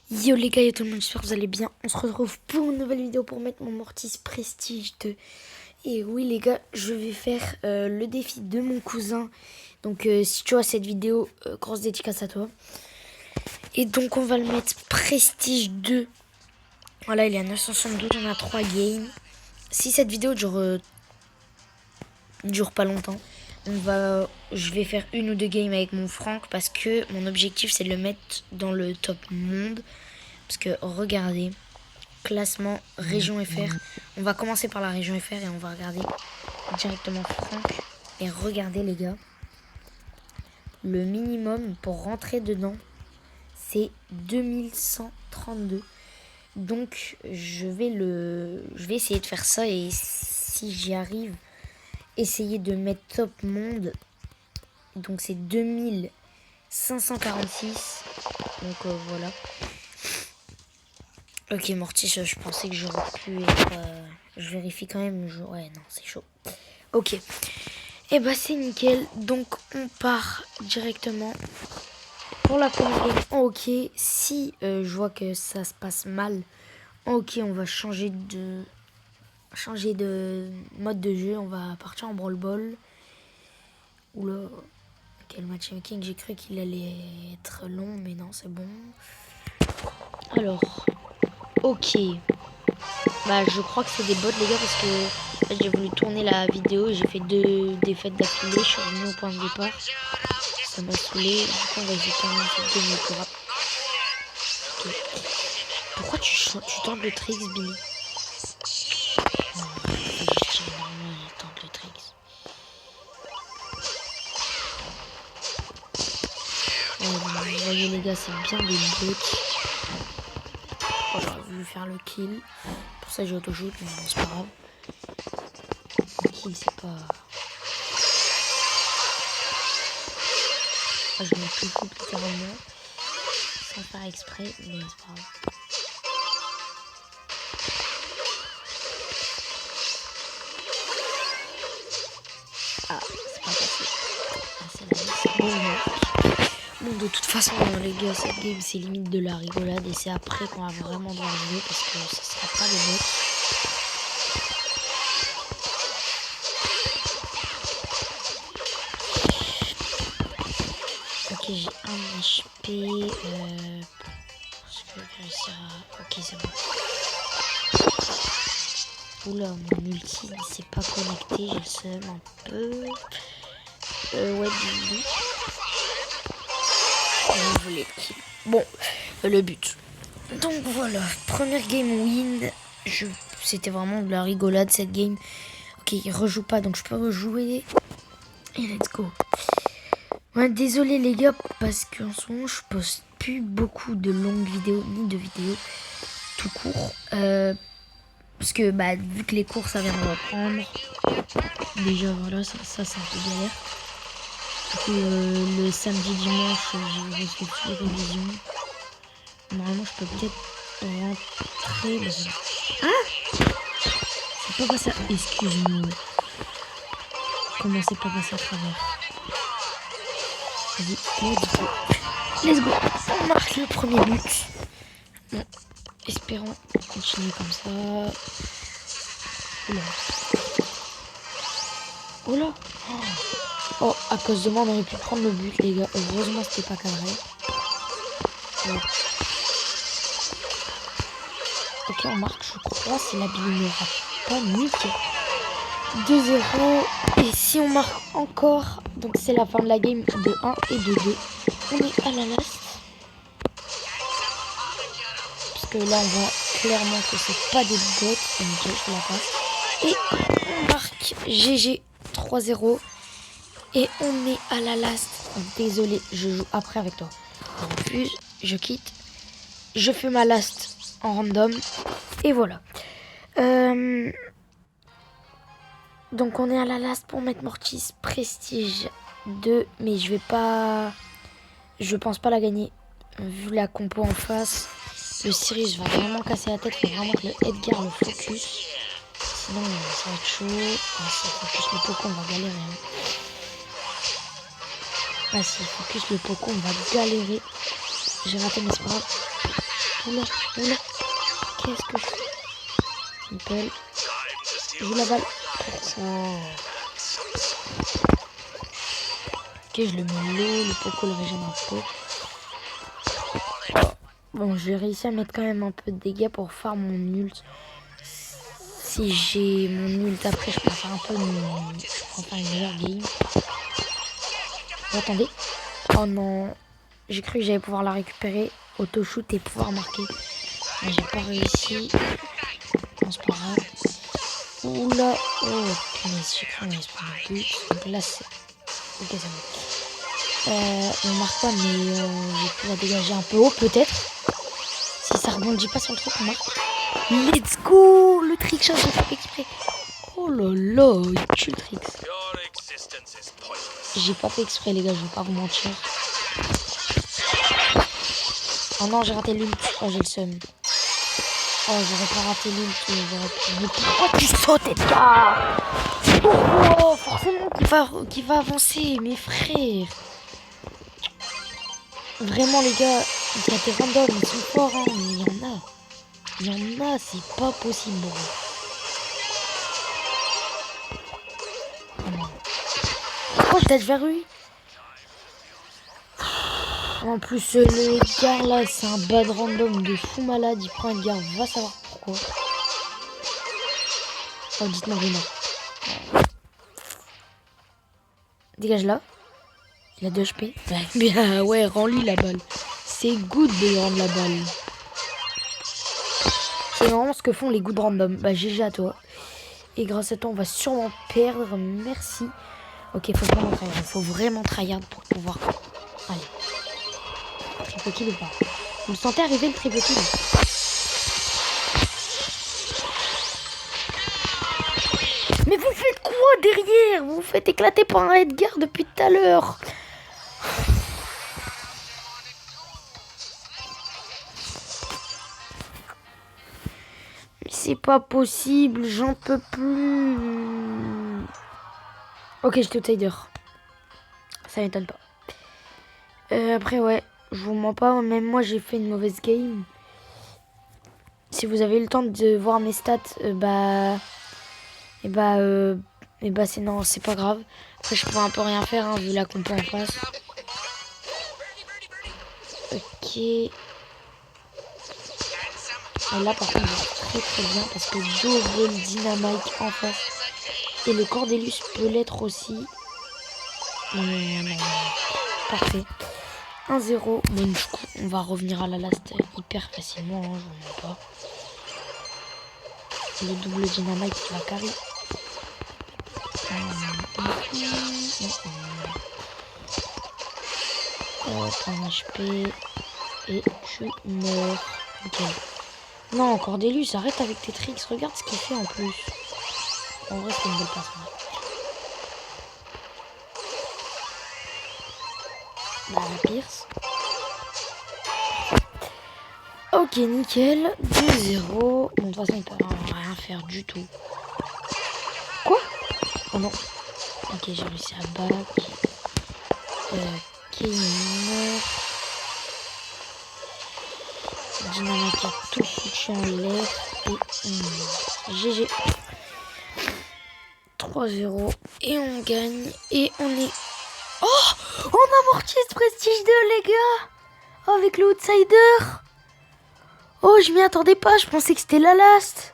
Yo les gars, yo tout le monde, j'espère que vous allez bien. On se retrouve pour une nouvelle vidéo pour mettre mon Mortis Prestige 2. Et oui les gars, je vais faire le défi de mon cousin. Donc si tu vois cette vidéo, grosse dédicace à toi. Et donc on va le mettre Prestige 2. Voilà, il est à 972, on a 3 games. Si cette vidéo dure pas longtemps, je vais faire une ou deux games avec mon Franck parce que mon objectif c'est de le mettre dans le top monde. Parce que regardez, classement région FR. On va commencer par la région FR et on va regarder directement Franck. Et regardez les gars, le minimum pour rentrer dedans, c'est 2132. Donc je vais essayer de faire ça et si j'y arrive, essayer de mettre top monde. Donc c'est 2546. Donc voilà. Ok Mortis, je pensais que j'aurais pu être... je vérifie quand même. Ouais non c'est chaud. Ok. Et bah c'est nickel. Donc on part directement pour la première game en hockey. Si je vois que ça se passe mal en hockey, on va changer de mode de jeu. On va partir en brawl ball. Oula, quel matchmaking. J'ai cru qu'il allait être long mais non c'est bon. Alors, ok. Bah je crois que c'est des bots les gars parce que là, j'ai voulu tourner la vidéo et j'ai fait 2 défaites d'affilée. Je suis revenu au point de départ. Ça m'a saoulé. Du coup on va essayer de terminer cette game le plus rapide. Okay. Pourquoi tu tentes le tricks Billy? Je tente le tricks. Vous voyez les gars, c'est bien des bots. Oh, j'aurais voulu faire le kill. Pour ça j'ai auto-shoot mais bon, c'est pas grave. Le kill c'est pas... je me suis fou littéralement sans faire exprès, mais c'est pas grave. Ah, c'est pas passé. Ah, c'est bon. Bon, de toute façon, les gars, cette game c'est limite de la rigolade et c'est après qu'on va vraiment devoir jouer parce que ce sera pas les bots. Ok, j'ai un HP. Je vais réussir à... Ok, c'est bon. Oula, mon ulti il s'est pas connecté, j'ai le seum un peu. Ouais, du bon, le but. Donc voilà, première game win. C'était vraiment de la rigolade cette game. Ok, il rejoue pas, donc je peux rejouer. Et let's go. Ouais, désolé les gars, parce qu'en ce moment je poste plus beaucoup de longues vidéos, ni de vidéos tout court. Parce que bah, vu que les cours ça vient de reprendre. Déjà voilà, ça c'est un peu galère. Puis le samedi dimanche j'ai fait toutes les révisions. Normalement je peux peut-être rentrer dans... Ah, c'est pas passé. Excuse-moi. Comment c'est pas passé à travers? Vas-y, let's go. On marque le premier but. Bon, espérons continuer comme ça. Oula. Oula. Oh, à cause de moi, on aurait pu prendre le but, les gars. Heureusement, c'était pas cadré. Ouais. Ok, on marque, je crois. C'est la Billy n'aura pas nickel. 2-0. Et si on marque encore, donc c'est la fin de la game de 1 et de 2. On est à la last. Parce que là, on voit clairement que c'est pas des bots. Nickel, je la passe. Et on marque GG 3-0. Et on est à la last. Oh, désolé, je joue après avec toi. Je refuse, je quitte. Je fais ma last en random. Et voilà. Donc on est à la last pour mettre Mortis Prestige 2. Mais je vais pas... Je pense pas la gagner. Vu la compo en face. Le Sirius va vraiment casser la tête. Il faut vraiment que le Edgar le focus. Sinon ça va être chaud. Ah, si focus le Poco, on va galérer. Hein. Ah si focus le Poco, on va galérer. J'ai raté mais c'est pas grave. Oula. Qu'est-ce que je fais? Nickel. Joue la balle. Oh. Ok, je le mets l'eau, le Poco le régène un peu. Bon, j'ai réussi à mettre quand même un peu de dégâts pour faire mon ult. Si j'ai mon ult après, je peux faire un peu une meilleure game. Oh, attendez. Oh non. J'ai cru que j'allais pouvoir la récupérer, auto-shoot et pouvoir marquer. Mais j'ai pas réussi. Non, c'est pas grave. Oula. Oh, punaise, j'ai cru qu'on allait se prendre le but. Donc là, c'est... Ok, c'est bon. On marque pas, mais j'ai pu la dégager un peu haut, peut-être. Si ça rebondit pas sur le truc, on marque. Let's go! Le trick shot, j'ai fait exprès. Oh là là, il tue le trick. J'ai pas fait exprès, les gars, je vais pas vous mentir. Oh non, j'ai raté l'ult. Oh, j'ai le seum. Oh, j'aurais pas raté l'ult. J'aurais pu... Mais pourquoi tu sautes, Edgar? Pourquoi? Forcément qu'il va avancer, mes frères. Vraiment, les gars, il y a des randoms, ils sont forts, hein, mais il y en a. Il y en a, c'est pas possible, bro. Oh non. Pourquoi je tâche vers lui? En plus, le Edgar là, c'est un bad random de fou malade. Il prend Edgar, va savoir pourquoi. Oh, dites-moi, Rina. Dégage là. Il a 2 HP. Bien, ouais, rends-lui la balle. C'est good de lui rendre la balle. C'est vraiment ce que font les good random. Bah, GG à toi. Et grâce à toi, on va sûrement perdre. Merci. Ok, faut vraiment tryhard pour pouvoir. Allez. Triple kill ou pas? Vous le sentez arriver le triple kill? Mais vous faites quoi derrière? Vous vous faites éclater par un Edgar depuis tout à l'heure. Mais c'est pas possible, j'en peux plus. Ok, j'étais outsider. Ça m'étonne pas. Après, ouais, je vous mens pas, même moi j'ai fait une mauvaise game. Si vous avez eu le temps de voir mes stats, c'est non, c'est pas grave. Après, je peux un peu rien faire, hein, vu la compo en face. Ok. Et là, par contre, je très bien parce que double dynamite en face. Et le Cordelius peut l'être aussi. Parfait. 1-0. Bon, du coup, on va revenir à la last hyper facilement, hein, je vous mens pas. Le double dynamite qui va carry. Hop, 1 HP. Et tu meurs. Ok. Non, Cordelius, arrête avec tes tricks. Regarde ce qu'il fait en plus. En vrai, c'est une belle passe. Bah, la Pierce. Ok, nickel. 2-0. Bon, de toute façon, il peut rien faire du tout. Quoi? Oh non. Ok, j'ai réussi à back. Ok, il meurt. Dynamite a tout foutu en l'air. Et GG. 3-0. Et on gagne. Et on est... Oh! On a amorti ce prestige 2, les gars! Avec le outsider! Oh, je m'y attendais pas, je pensais que c'était la last.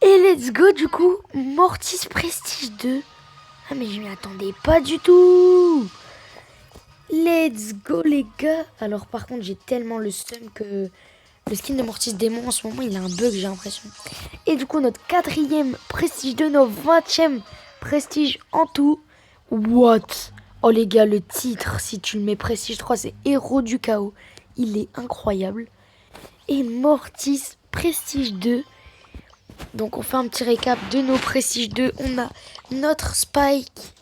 Et let's go, du coup, Mortis Prestige 2. Ah, mais je m'y attendais pas du tout. Let's go, les gars. Alors, par contre, j'ai tellement le seum que le skin de Mortis Démon, en ce moment, il a un bug, j'ai l'impression. Et du coup, notre 4e Prestige 2, notre 20e Prestige en tout. What? Oh, les gars, le titre, si tu le mets Prestige 3, c'est Héros du Chaos. Il est incroyable. Et Mortis Prestige 2. Donc on fait un petit récap de nos Prestige 2. On a notre Spike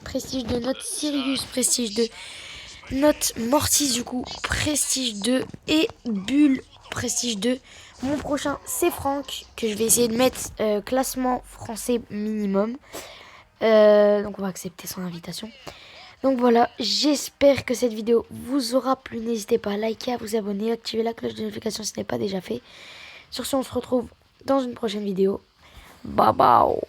Prestige 2, notre Sirius Prestige 2, notre Mortis du coup Prestige 2 et Bull Prestige 2. Mon prochain c'est Franck que je vais essayer de mettre classement français minimum. Donc on va accepter son invitation. Donc voilà, j'espère que cette vidéo vous aura plu. N'hésitez pas à liker, à vous abonner, à activer la cloche de notification si ce n'est pas déjà fait. Sur ce, on se retrouve dans une prochaine vidéo. Bye bye.